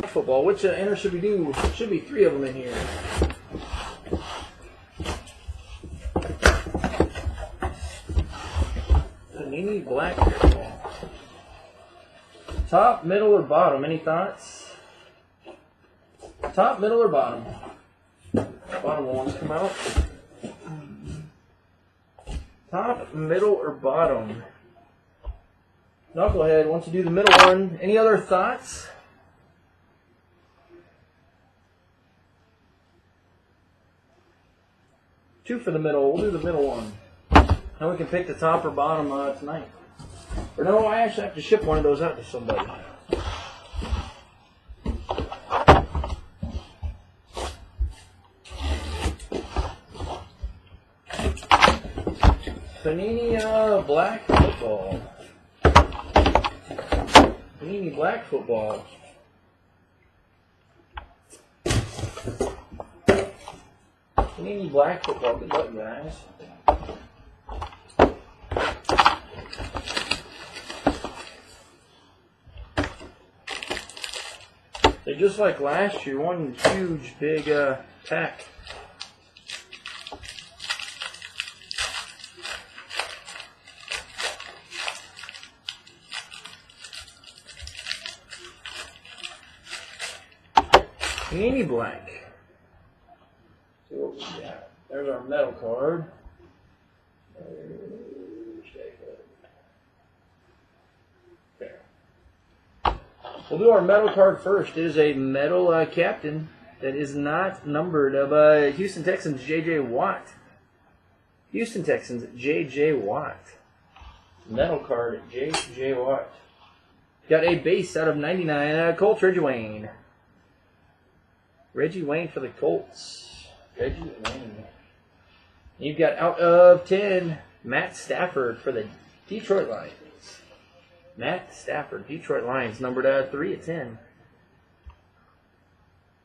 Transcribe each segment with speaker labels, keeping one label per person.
Speaker 1: Football. Which inner should we do? Should be 3 of them in here. Panini black football. Top, middle, or bottom? Any thoughts? Top, middle, or bottom? Bottom ones come out. Top, middle, or bottom? Knucklehead wants to do the middle one. Any other thoughts? Two for the middle. We'll do the middle one. Now we can pick the top or bottom tonight. Or no, I actually have to ship one of those out to somebody. Panini black football. Panini black football. Panini black football. Good luck, guys. They're just like last year, one huge big pack. Panini black. See what we got. There's our metal card. There. We'll do our metal card first. It is a metal captain that is not numbered of Houston Texans J.J. Watt. Houston Texans J.J. Watt. Metal card J.J. Watt. Got a base out of 99. Colts Reggie Wayne. Reggie Wayne for the Colts. Reggie Wayne. You've got out of 10, Matt Stafford for the Detroit Lions. Matt Stafford, Detroit Lions, numbered 3 of 10.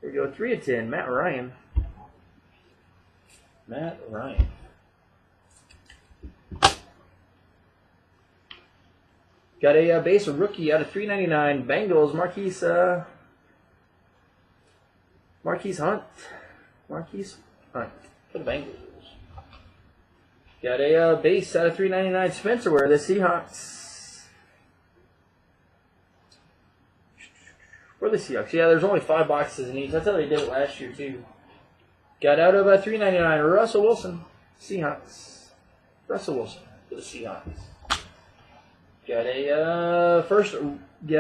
Speaker 1: Here we go, 3 of 10, Matt Ryan. Matt Ryan. Got a base of rookie out of 399, Bengals, Marquise Hunt. Marquise Hunt for the Bengals. Got a base out of 399 Spencer Ware, the Seahawks. For the Seahawks. Yeah, there's only 5 boxes in each. That's how they did it last year, too. Got out of 399 Russell Wilson, Seahawks. Russell Wilson for the Seahawks. Got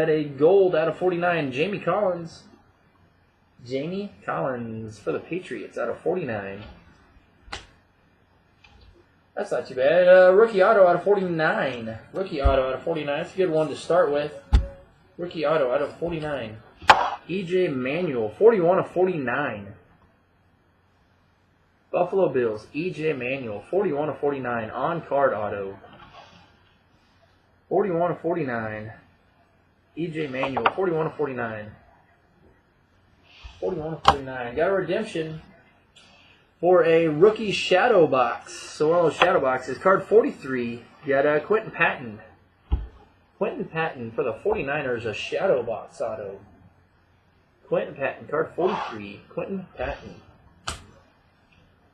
Speaker 1: a gold out of 49 Jamie Collins. Jamie Collins for the Patriots out of 49. That's not too bad. Rookie auto out of 49. Rookie auto out of 49. That's a good one to start with. Rookie auto out of 49. E.J. Manuel, 41 of 49. Buffalo Bills, E.J. Manuel, 41 of 49. On-card auto. 41 of 49. E.J. Manuel, 41 of 49. 41 of 49. Got a redemption for a rookie shadow box. So one of those shadow boxes. Card 43. Got Quentin Patton. Quentin Patton for the 49ers, a shadow box auto. Quentin Patton, card 43. Quentin Patton.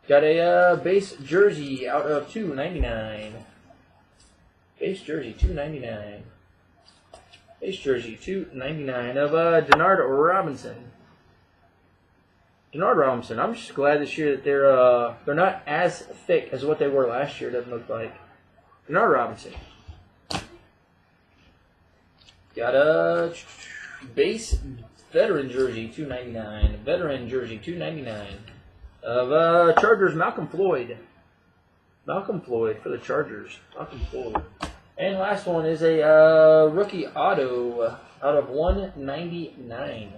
Speaker 1: Got a base jersey out of 299. Base jersey, 299. Base jersey, 299 of Denard Robinson. Denard Robinson. I'm just glad this year that they're not as thick as what they were last year. Doesn't look like. Denard Robinson. Got a base veteran jersey, 299. Veteran jersey, 299 of Chargers. Malcolm Floyd. Malcolm Floyd for the Chargers. Malcolm Floyd. And last one is a rookie auto out of 199.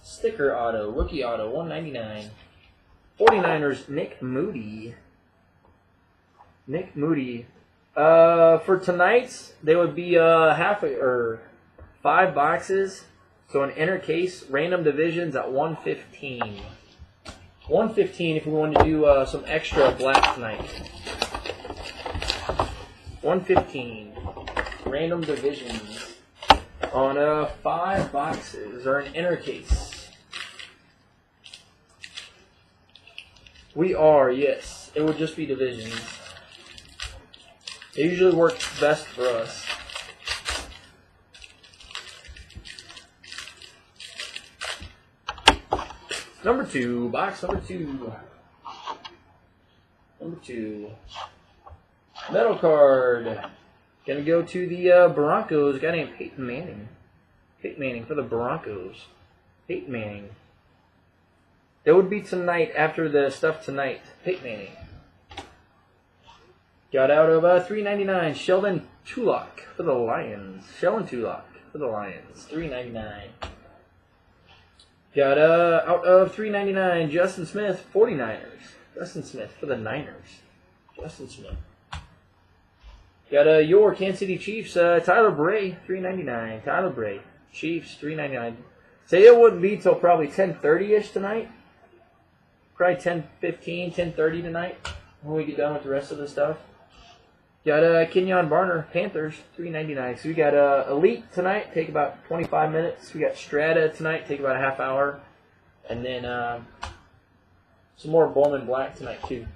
Speaker 1: Sticker auto, rookie auto, 199. 49ers, Nick Moody. Nick Moody. For tonight's, they would be 5 boxes. So an inner case, random divisions at 115. 115 if we wanted to do some extra black tonight. 115. Random divisions. on 5 boxes, or an inner case. We are, yes. It would just be divisions. It usually works best for us. Number 2, box number 2. Number 2. Metal card. Gonna go to the Broncos. A guy named Peyton Manning. Peyton Manning for the Broncos. Peyton Manning. It would be tonight after the stuff tonight. Peyton Manning. Got out of $3.99. Sheldon Tulloch for the Lions. Sheldon Tulloch for the Lions. $3.99. Got out of $3.99. Justin Smith, 49ers. Justin Smith for the Niners. Justin Smith. Got your Kansas City Chiefs, Tyler Bray, $3.99. Tyler Bray, Chiefs, $3.99. Say it wouldn't be till probably 10:30ish tonight. Probably 10:15, 10:30 tonight when we get done with the rest of the stuff. Got Kenyon Barner, Panthers, $3.99. So we got Elite tonight, take about 25 minutes. We got Strata tonight, take about a half hour. And then some more Bowman Black tonight too.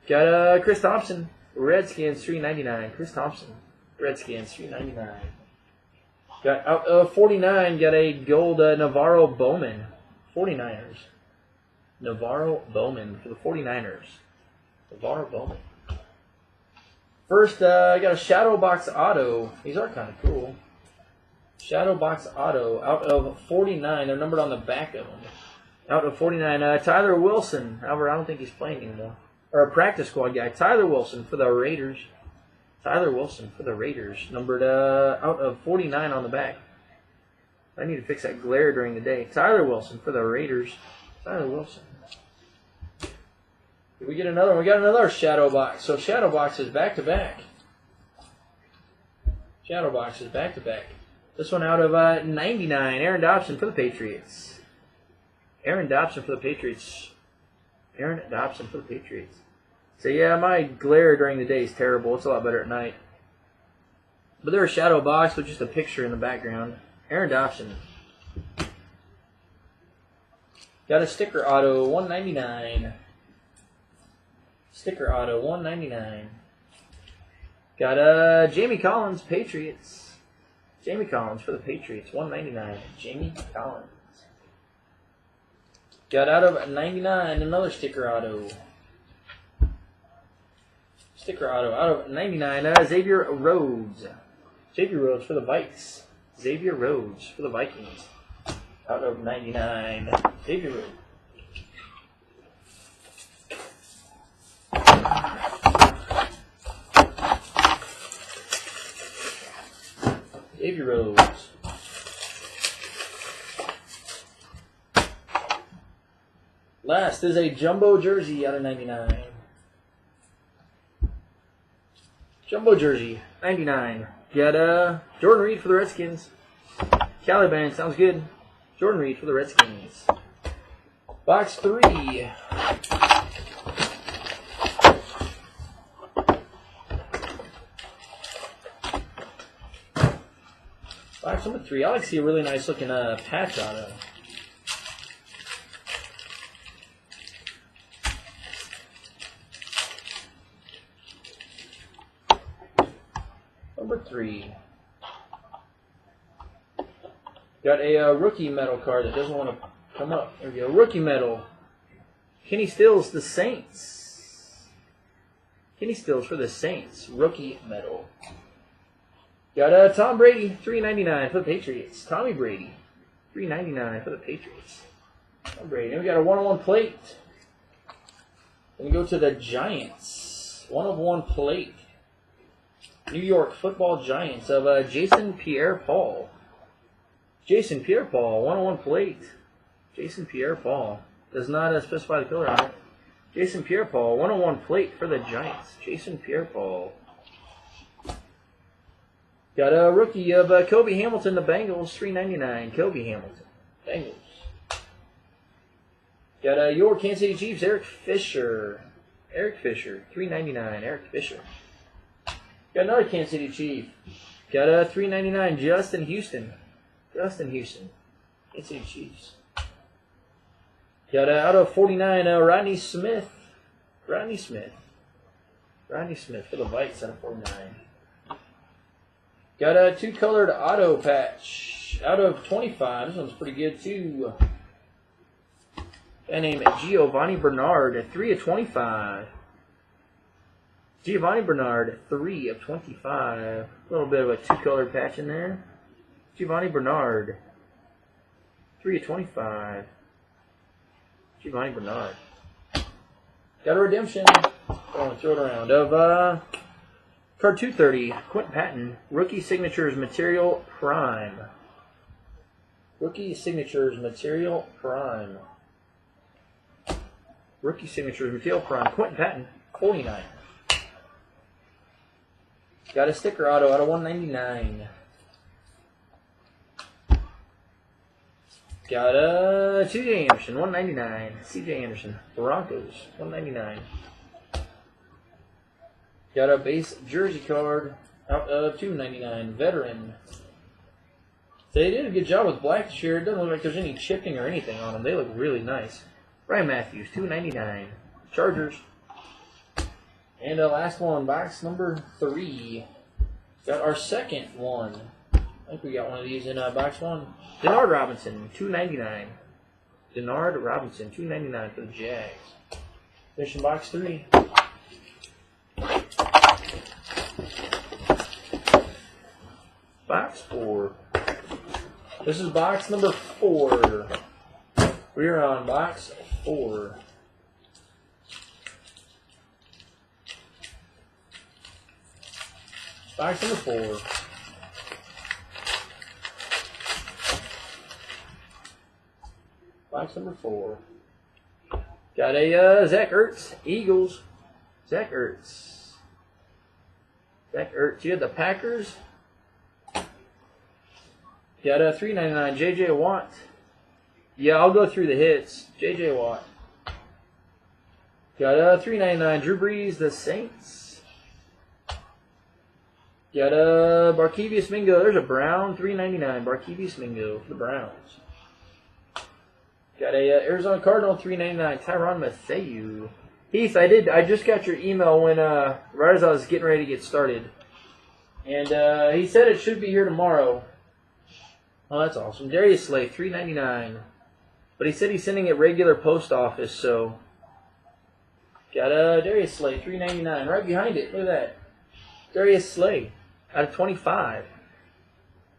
Speaker 1: Got Chris Thompson, Redskins, $3.99. Chris Thompson, Redskins, $3.99. Got out of 49, got a gold Navarro Bowman, 49ers. Navarro Bowman for the 49ers. Navarro Bowman. First, I got a Shadow Box Auto. These are kind of cool. Shadow Box Auto out of 49. They're numbered on the back of them. Out of 49, Tyler Wilson. However, I don't think he's playing anymore. Or a practice squad guy. Tyler Wilson for the Raiders. Tyler Wilson for the Raiders. Numbered out of 49 on the back. I need to fix that glare during the day. Tyler Wilson for the Raiders. Tyler Wilson. Did we get another one? We got another Shadow Box. So Shadow Box is back to back. Shadow Box is back to back. This one out of 99. Aaron Dobson for the Patriots. Aaron Dobson for the Patriots. Aaron Dobson for the Patriots. So yeah, my glare during the day is terrible. It's a lot better at night. But they're a Shadow Box with just a picture in the background. Aaron Dobson. Got a sticker auto, $1.99. Sticker auto, $1.99. Got Jamie Collins, Patriots. Jamie Collins for the Patriots, $1.99. Jamie Collins. Got out of 99, another sticker auto. Sticker auto out of 99. Xavier Rhodes. Xavier Rhodes for the Vikes. Xavier Rhodes for the Vikings. Out of 99. Xavier Rhodes. Xavier Rhodes. Last is a jumbo jersey out of 99. Jumbo jersey, 99. Got Jordan Reed for the Redskins. Caliban, sounds good. Jordan Reed for the Redskins. Box 3. Box number 3. I like to see a really nice looking patch auto. Number 3. Got a rookie metal card that doesn't want to come up. There we go. Rookie metal. Kenny Stills, the Saints. Kenny Stills for the Saints. Rookie metal. Got Tom Brady, $3.99 for the Patriots. Tommy Brady, $3.99 for the Patriots. Tom Brady. Then we got a 1-of-1 plate. Then we go to the Giants. 1-of-1 plate. New York Football Giants of Jason Pierre-Paul. Jason Pierre-Paul, 1-of-1 plate. Jason Pierre-Paul. Does not specify the color on it. Jason Pierre-Paul, 1-of-1 plate for the Giants. Jason Pierre-Paul. Got a rookie of Kobe Hamilton, the Bengals, $3.99. Kobe Hamilton, Bengals. Got your Kansas City Chiefs, Eric Fisher. Eric Fisher, $3.99. Eric Fisher. Got another Kansas City Chief. Got a $3.99. Justin Houston. Justin Houston. It's a Chiefs. Got out of 49, Rodney Smith. Rodney Smith for the Vikes out of 49. Got a 2-colored auto patch out of 25. This one's pretty good too. Guy named Giovanni Bernard, 3 of 25. Giovanni Bernard, 3 of 25. A little bit of a 2-colored patch in there. Giovanni Bernard, 3 of 25. Giovanni Bernard. Got a redemption. Oh, throw it around. Of card 230, Quentin Patton, Rookie Signatures Material Prime. Rookie Signatures Material Prime. Rookie Signatures Material Prime. Quentin Patton, 49. Got a sticker auto out of 199. Got a C.J. Anderson, 199. C.J. Anderson, Broncos, 199. Got a base jersey card out of 299. Veteran. They did a good job with black this year. It doesn't look like there's any chipping or anything on them. They look really nice. Ryan Matthews, 299. Chargers. And last one, box number 3. Got our second one. I think we got one of these in box 1. Denard Robinson, 299. Denard Robinson, 299 for the Jags. Finishing box 3. Box 4. This is box number 4. We're on box 4. Box number 4. Box number 4. Got a Zach Ertz, Eagles. Zach Ertz. You had the Packers. Got a $3.99 J.J. Watt. Yeah, I'll go through the hits. J.J. Watt. Got a $3.99 Drew Brees, the Saints. Got a Barkevius Mingo. There's a Brown, $3.99 Barkevius Mingo for the Browns. Got a Arizona Cardinal, $3.99 Tyrann Mathieu. Heath, I just got your email when right as I was getting ready to get started, and he said it should be here tomorrow. Oh, that's awesome. Darius Slay, $3.99. But he said he's sending it regular post office, so. Got a Darius Slay, $3.99. Right behind it. Look at that. Darius Slay, out of 25.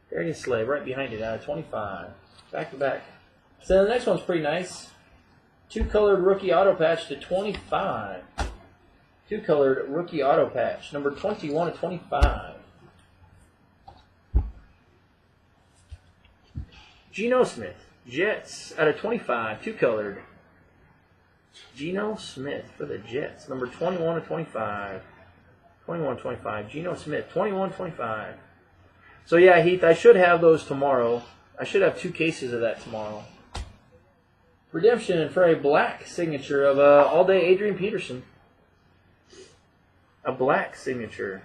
Speaker 1: Darius Slay, right behind it, out of 25. Back to back. So the next one's pretty nice. 2-colored rookie auto patch to 25. 2-colored rookie auto patch, number 21 of 25. Geno Smith, Jets, out of 25, 2-colored. Geno Smith for the Jets, number 21 of 25. 21 of 25. Geno Smith, 21 of 25. So yeah, Heath, I should have those tomorrow. I should have 2 cases of that tomorrow. Redemption for a black signature of All Day Adrian Peterson. A black signature.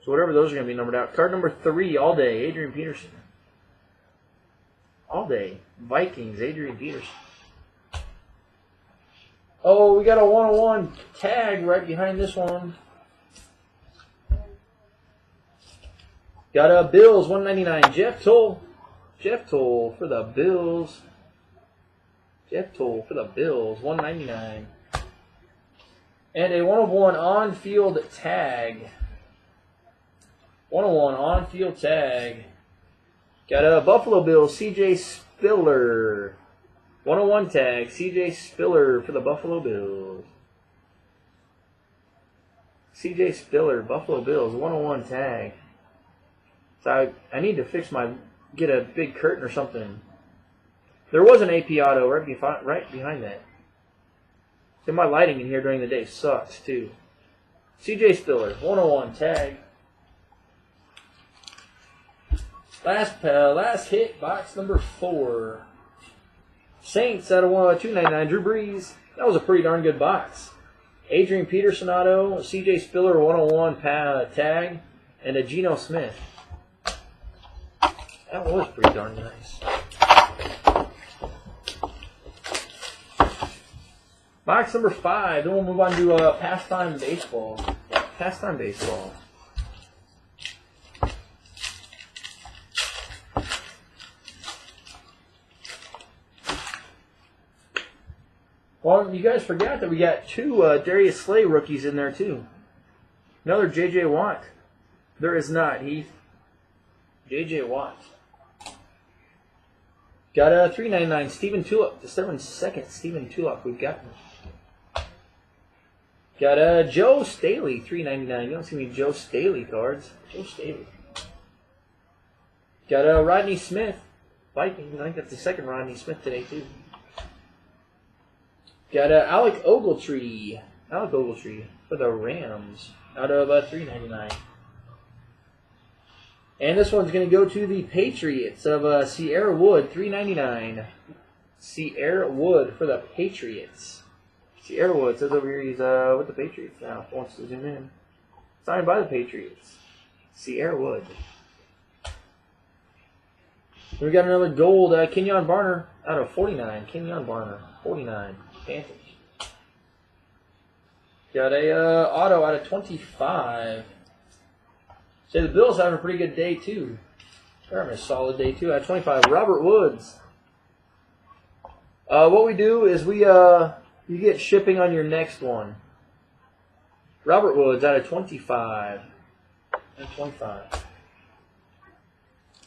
Speaker 1: So whatever those are going to be numbered out. Card number 3, All Day Adrian Peterson. All Day Vikings Adrian Peterson. Oh, we got a 101 tag right behind this one. Got a Bills 199 Jeff Toll. Jeff Toll for the Bills. Jeff Toll for the Bills, 199. And a 101 on-field tag. 101 on-field tag. Got a Buffalo Bills, C.J. Spiller. 101 tag, C.J. Spiller for the Buffalo Bills. C.J. Spiller, Buffalo Bills, 101 tag. So I need to get a big curtain or something. There was an AP auto right behind that. So my lighting in here during the day sucks too. C.J. Spiller, 101 tag. Last hit, box number 4. Saints out of 299. Drew Brees. That was a pretty darn good box. Adrian Peterson auto, C.J. Spiller 101 tag, and a Geno Smith. That was pretty darn nice. Box number 5. Then we'll move on to Pastime Baseball. Pastime Baseball. Well, you guys forgot that we got 2 Darius Slay rookies in there, too. Another J.J. Watt. There is not, Heath. J.J. Watt. Got a $3.99 Stephen Tulloch. December 2nd, Stephen Tulloch. We've got him. Got a Joe Staley, $3.99. You don't see any Joe Staley cards. Joe Staley. Got a Rodney Smith. Vikings. I think that's the second Rodney Smith today, too. Got a Alec Ogletree. Alec Ogletree for the Rams. Out of $3.99. And this one's going to go to the Patriots of Sierra Wood, $3.99. Sierra Wood for the Patriots. Sierra Wood says over here he's with the Patriots now. Wants to zoom in. Signed by the Patriots. Sierra Wood. We got another gold Kenyon Barner out of 49. Kenyon Barner, 49. Panthers. Got a auto out of 25. Say the Bills having a pretty good day too. They're having a solid day too. Out of 25, Robert Woods. What we do is we you get shipping on your next one. Robert Woods out of 25. Out of 25.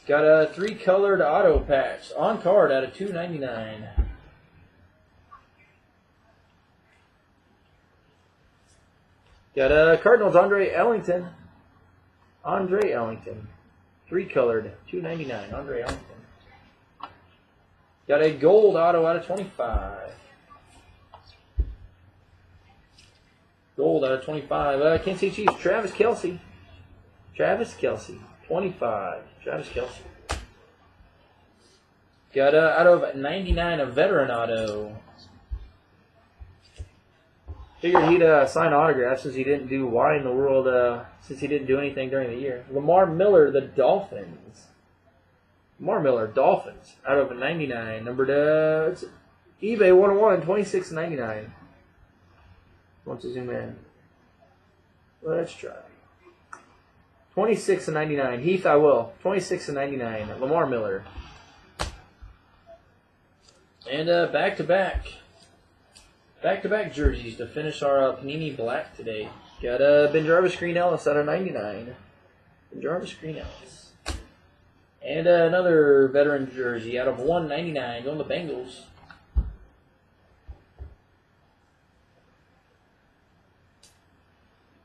Speaker 1: Got a 3-colored auto patch on card out of $2.99. Got a Cardinals Andre Ellington. Andre Ellington. 3-colored, $2.99. Andre Ellington. Got a gold auto out of 25. Gold out of 25. Kansas City Chiefs, Travis Kelce. Travis Kelce, 25. Travis Kelce. Got out of 99 a veteran auto. Figured he'd sign autographs since he didn't do why in the world, since he didn't do anything during the year. Lamar Miller, the Dolphins. Lamar Miller, Dolphins, out of 99. Numbered, it's eBay 101, $26.99. Want to zoom in? Let's try. $26.99. Heath, I will. $26.99. Lamar Miller. And back-to-back. Back-to-back jerseys to finish our Panini Black today. Got Ben Jarvis Green Ellis out of 99. Ben Jarvis Green Ellis. And another veteran jersey out of 199 going to the Bengals.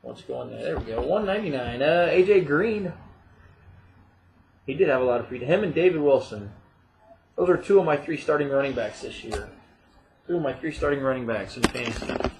Speaker 1: What's going there? There we go. 199. AJ Green. He did have a lot of freedom. Him and David Wilson. Those are 2 of my 3 starting running backs this year. 2 of my 3 starting running backs in fantasy.